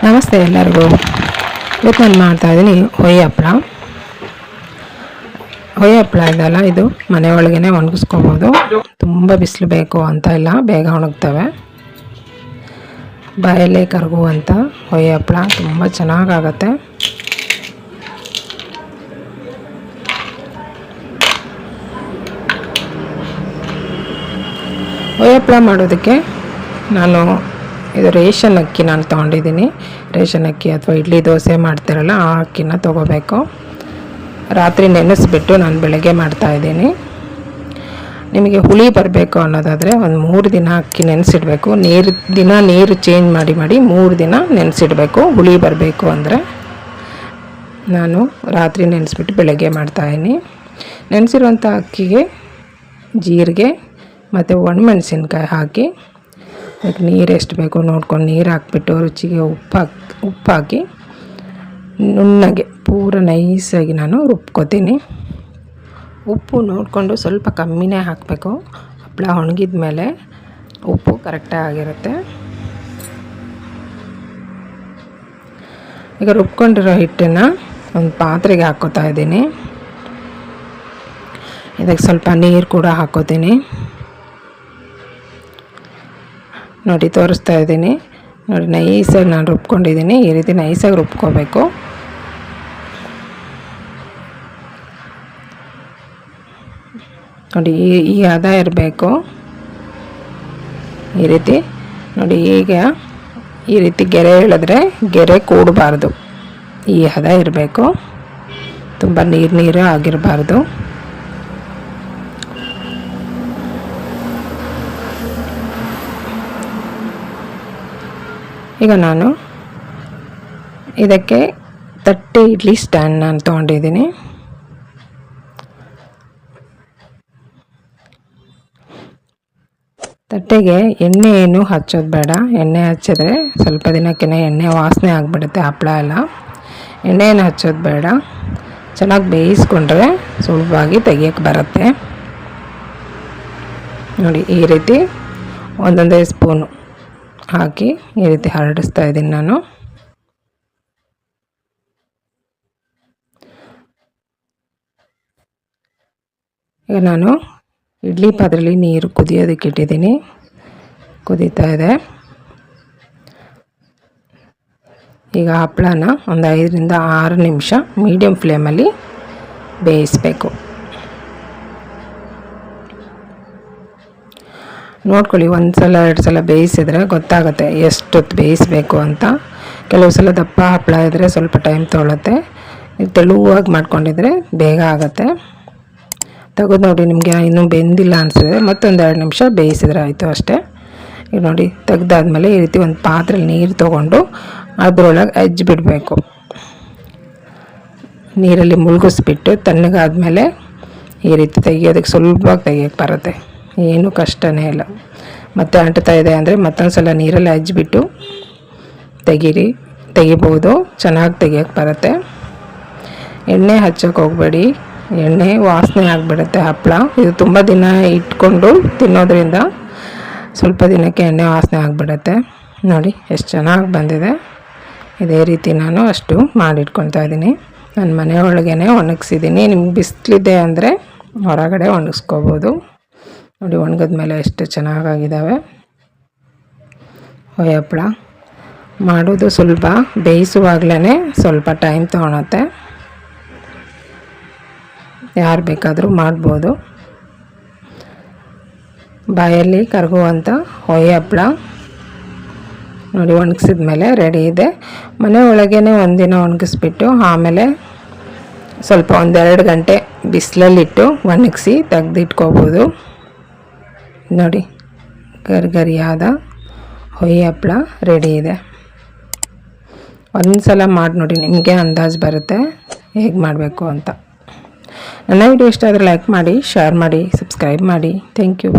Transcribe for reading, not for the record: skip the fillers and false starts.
ನಮಸ್ತೆ ಎಲ್ಲರಿಗೂ. ಇವತ್ತು ನಾನು ಮಾಡ್ತಾಯಿದ್ದೀನಿ ಹೊಯ್ಯ ಹಪ್ಪಳ. ಹೊಯ್ಯ ಹಪ್ಪಳ ಇದೆಲ್ಲ ಇದು ಮನೆ ಒಳಗೇ ಒಣಗಿಸ್ಕೋಬೋದು. ತುಂಬ ಬಿಸಿಲು ಬೇಕು ಅಂತ ಇಲ್ಲ, ಬೇಗ ಒಣಗ್ತವೆ. ಬಾಯಲ್ಲೇ ಕರಗುವಂಥ ಹೊಯ್ಯ ಹಪ್ಪಳ ತುಂಬ ಚೆನ್ನಾಗಾಗತ್ತೆ. ಹೊಯ್ಯ ಹಪ್ಪಳ ಮಾಡೋದಕ್ಕೆ ನಾನು ಇದು ರೇಷನ್ ಅಕ್ಕಿ ನಾನು ತೊಗೊಂಡಿದ್ದೀನಿ. ರೇಷನ್ ಅಕ್ಕಿ ಅಥವಾ ಇಡ್ಲಿ ದೋಸೆ ಮಾಡ್ತಿರಲ್ಲ ಆ ಅಕ್ಕಿನ ತೊಗೋಬೇಕು. ರಾತ್ರಿ ನೆನೆಸ್ಬಿಟ್ಟು ನಾನು ಬೆಳಗ್ಗೆ ಮಾಡ್ತಾಯಿದ್ದೀನಿ. ನಿಮಗೆ ಹುಳಿ ಬರಬೇಕು ಅನ್ನೋದಾದರೆ ಒಂದು 3 ದಿನ ಅಕ್ಕಿ ನೆನೆಸಿಡಬೇಕು. ನೀರು ಚೇಂಜ್ ಮಾಡಿ 3 ದಿನ ನೆನೆಸಿಡಬೇಕು ಹುಳಿ ಬರಬೇಕು ಅಂದರೆ. ನಾನು ರಾತ್ರಿ ನೆನೆಸ್ಬಿಟ್ಟು ಬೆಳಗ್ಗೆ ಮಾಡ್ತಾಯಿದ್ದೀನಿ. ನೆನೆಸಿರುವಂಥ ಅಕ್ಕಿಗೆ ಜೀರಿಗೆ ಮತ್ತು ಒಣಮೆಣಸಿನ್ಕಾಯಿ ಹಾಕಿ ಅದಕ್ಕೆ ನೀರು ಎಷ್ಟು ಬೇಕೋ ನೋಡ್ಕೊಂಡು ನೀರು ಹಾಕ್ಬಿಟ್ಟು ರುಚಿಗೆ ಉಪ್ಪು ಹಾಕಿ ನುಣ್ಣಗೆ ಪೂರ ನೈಸಾಗಿ ನಾನು ರುಬ್ಕೋತೀನಿ. ಉಪ್ಪು ನೋಡಿಕೊಂಡು ಸ್ವಲ್ಪ ಕಮ್ಮಿನೇ ಹಾಕಬೇಕು. ಹಪ್ಪಳ ಒಣಗಿದ ಮೇಲೆ ಉಪ್ಪು ಕರೆಕ್ಟಾಗಿ ಆಗಿರುತ್ತೆ. ಈಗ ರುಬ್ಕೊಂಡಿರೋ ಹಿಟ್ಟನ್ನು ಒಂದು ಪಾತ್ರೆಗೆ ಹಾಕ್ಕೋತಾ ಇದ್ದೀನಿ. ಇದಕ್ಕೆ ಸ್ವಲ್ಪ ನೀರು ಕೂಡ ಹಾಕ್ಕೋತೀನಿ. ನೋಡಿ ತೋರಿಸ್ತಾ ಇದ್ದೀನಿ. ನೋಡಿ ನೈಸಾಗಿ ನಾನು ರುಬ್ಕೊಂಡಿದ್ದೀನಿ. ಈ ರೀತಿ ನೈಸಾಗಿ ರುಬ್ಕೋಬೇಕು. ನೋಡಿ ಈ ಹದ ಇರಬೇಕು. ಈ ರೀತಿ ನೋಡಿ, ಈಗ ಈ ರೀತಿ ಗೆರೆ ಎಳೆದ್ರೆ ಗೆರೆ ಕೂಡಬಾರ್ದು. ಈ ಹದ ಇರಬೇಕು. ತುಂಬ ನೀರು ಆಗಿರಬಾರ್ದು. ಈಗ ನಾನು ಇದಕ್ಕೆ ತಟ್ಟೆ ಇಡ್ಲಿ ಸ್ಟ್ಯಾಂಡ್ ನಾನು ತೊಗೊಂಡಿದ್ದೀನಿ. ತಟ್ಟೆಗೆ ಎಣ್ಣೆ ಏನು ಹಚ್ಚೋದು ಬೇಡ. ಎಣ್ಣೆ ಹಚ್ಚಿದ್ರೆ ಸ್ವಲ್ಪ ದಿನಕ್ಕೆ ಎಣ್ಣೆ ವಾಸನೆ ಆಗಿಬಿಡುತ್ತೆ ಹಪ್ಪಳ ಎಲ್ಲ. ಎಣ್ಣೆಯನ್ನು ಹಚ್ಚೋದು ಬೇಡ. ಚೆನ್ನಾಗಿ ಬೇಯಿಸ್ಕೊಂಡ್ರೆ ಸುಲಭವಾಗಿ ತೆಗಿಯೋಕ್ಕೆ ಬರುತ್ತೆ. ನೋಡಿ ಈ ರೀತಿ ಒಂದೊಂದೇ ಸ್ಪೂನು ಹಾಕಿ ಈ ರೀತಿ ಹರಡಿಸ್ತಾ ಇದ್ದೀನಿ ನಾನು. ಈಗ ನಾನು ಇಡ್ಲಿ ಪಾತ್ರೆಯಲ್ಲಿ ನೀರು ಕುದಿಯೋದಕ್ಕೆ ಇಟ್ಟಿದ್ದೀನಿ. ಕುದೀತಾ ಇದೆ. ಈಗ ಹಪ್ಪಳನ ಒಂದು 5 ರಿಂದ 6 ನಿಮಿಷ ಮೀಡಿಯಮ್ ಫ್ಲೇಮಲ್ಲಿ ಬೇಯಿಸಬೇಕು. ನೋಡ್ಕೊಳ್ಳಿ, 1 ಸಲ 2 ಸಲ ಬೇಯಿಸಿದ್ರೆ ಗೊತ್ತಾಗುತ್ತೆ ಎಷ್ಟೊತ್ತು ಬೇಯಿಸಬೇಕು ಅಂತ. ಕೆಲವು ಸಲ ದಪ್ಪ ಹಪ್ಪಳ ಇದ್ದರೆ ಸ್ವಲ್ಪ ಟೈಮ್ ತೊಗೊಳುತ್ತೆ. ತೆಳುವಾಗಿ ಮಾಡ್ಕೊಂಡಿದ್ರೆ ಬೇಗ ಆಗುತ್ತೆ. ತೆಗೆದು ನೋಡಿ, ನಿಮಗೆ ಇನ್ನೂ ಬೆಂದಿಲ್ಲ ಅನಿಸಿದ್ರೆ ಮತ್ತೊಂದು 2 ನಿಮಿಷ ಬೇಯಿಸಿದ್ರೆ ಆಯಿತು ಅಷ್ಟೇ. ಈಗ ನೋಡಿ ತೆಗ್ದಾದ್ಮೇಲೆ ಈ ರೀತಿ ಒಂದು ಪಾತ್ರೆಯಲ್ಲಿ ನೀರು ತೊಗೊಂಡು ಅದರೊಳಗೆ ಅಜ್ಜಿ ಬಿಡಬೇಕು. ನೀರಲ್ಲಿ ಮುಳುಗಿಸ್ಬಿಟ್ಟು ತಣ್ಣಗಾದ್ಮೇಲೆ ಈ ರೀತಿ ತೆಗಿಯೋದಕ್ಕೆ ಸುಲಭವಾಗಿ ತೆಗಿಯೋಕ್ಕೆ ಬರುತ್ತೆ. ಏನೂ ಕಷ್ಟನೇ ಇಲ್ಲ. ಮತ್ತೆ ಅಂಟ್ತಾ ಇದೆ ಅಂದರೆ ಮತ್ತೊಂದು ಸಲ ನೀರಲ್ಲಿ ಹಚ್ಚಿಬಿಟ್ಟು ತೆಗಿಬೋದು. ಚೆನ್ನಾಗಿ ತೆಗಿಯೋಕ್ಕೆ ಬರುತ್ತೆ. ಎಣ್ಣೆ ಹಚ್ಚೋಕೆ ಹೋಗಬೇಡಿ. ಎಣ್ಣೆ ವಾಸನೆ ಆಗಿಬಿಡುತ್ತೆ ಹಪ್ಪಳ. ಇದು ತುಂಬ ದಿನ ಇಟ್ಕೊಂಡು ತಿನ್ನೋದ್ರಿಂದ ಸ್ವಲ್ಪ ದಿನಕ್ಕೆ ಎಣ್ಣೆ ವಾಸನೆ ಆಗಿಬಿಡುತ್ತೆ. ನೋಡಿ ಎಷ್ಟು ಚೆನ್ನಾಗಿ ಬಂದಿದೆ. ಇದೇ ರೀತಿ ನಾನು ಅಷ್ಟು ಮಾಡಿಟ್ಕೊಳ್ತಾ ಇದ್ದೀನಿ. ನನ್ನ ಮನೆ ಒಳಗೇ ಒಣಗಿಸಿದ್ದೀನಿ. ನಿಮ್ಗೆ ಬಿಸಿಲಿದೆ ಅಂದರೆ ಹೊರಗಡೆ ಒಣಗಿಸ್ಕೋಬೋದು. ನೋಡಿ ಒಣಗಿದ್ಮೇಲೆ ಎಷ್ಟು ಚೆನ್ನಾಗಾಗಿದ್ದಾವೆ ಹೊಯ್ಯ ಹಪ್ಪಳ. ಮಾಡೋದು ಸುಲಭ, ಬೇಯಿಸುವಾಗಲೇ ಸ್ವಲ್ಪ ಟೈಮ್ ತೊಗೊಳುತ್ತೆ. ಯಾರು ಬೇಕಾದರೂ ಮಾಡ್ಬೋದು. ಬಾಯಲ್ಲಿ ಕರಗುವಂಥ ಹೊಯ್ಯ ಹಪ್ಪಳ ನೋಡಿ ಒಣಗಿಸಿದ ಮೇಲೆ ರೆಡಿ ಇದೆ. ಮನೆ ಒಳಗೇ ಒಂದಿನ ಒಣಗಿಸ್ಬಿಟ್ಟು ಆಮೇಲೆ ಸ್ವಲ್ಪ 1-2 ಗಂಟೆ ಬಿಸಿಲಲ್ಲಿಟ್ಟು ಒಣಗಿಸಿ ತೆಗೆದಿಟ್ಕೋಬೋದು. ನೋಡಿ ಗರಿಗರಿಯಾದ ಹೊಯ್ಯ ಹಪ್ಪಳ ರೆಡಿ ಇದೆ. ಒಂದು ಸಲ ಮಾಡಿ ನೋಡಿ, ನಿಮಗೆ ಅಂದಾಜು ಬರುತ್ತೆ ಹೇಗೆ ಮಾಡಬೇಕು ಅಂತ. ನನ್ನ ವಿಡಿಯೋ ಇಷ್ಟ ಆದರೆ ಲೈಕ್ ಮಾಡಿ, ಶೇರ್ ಮಾಡಿ, ಸಬ್ಸ್ಕ್ರೈಬ್ ಮಾಡಿ. Thank you.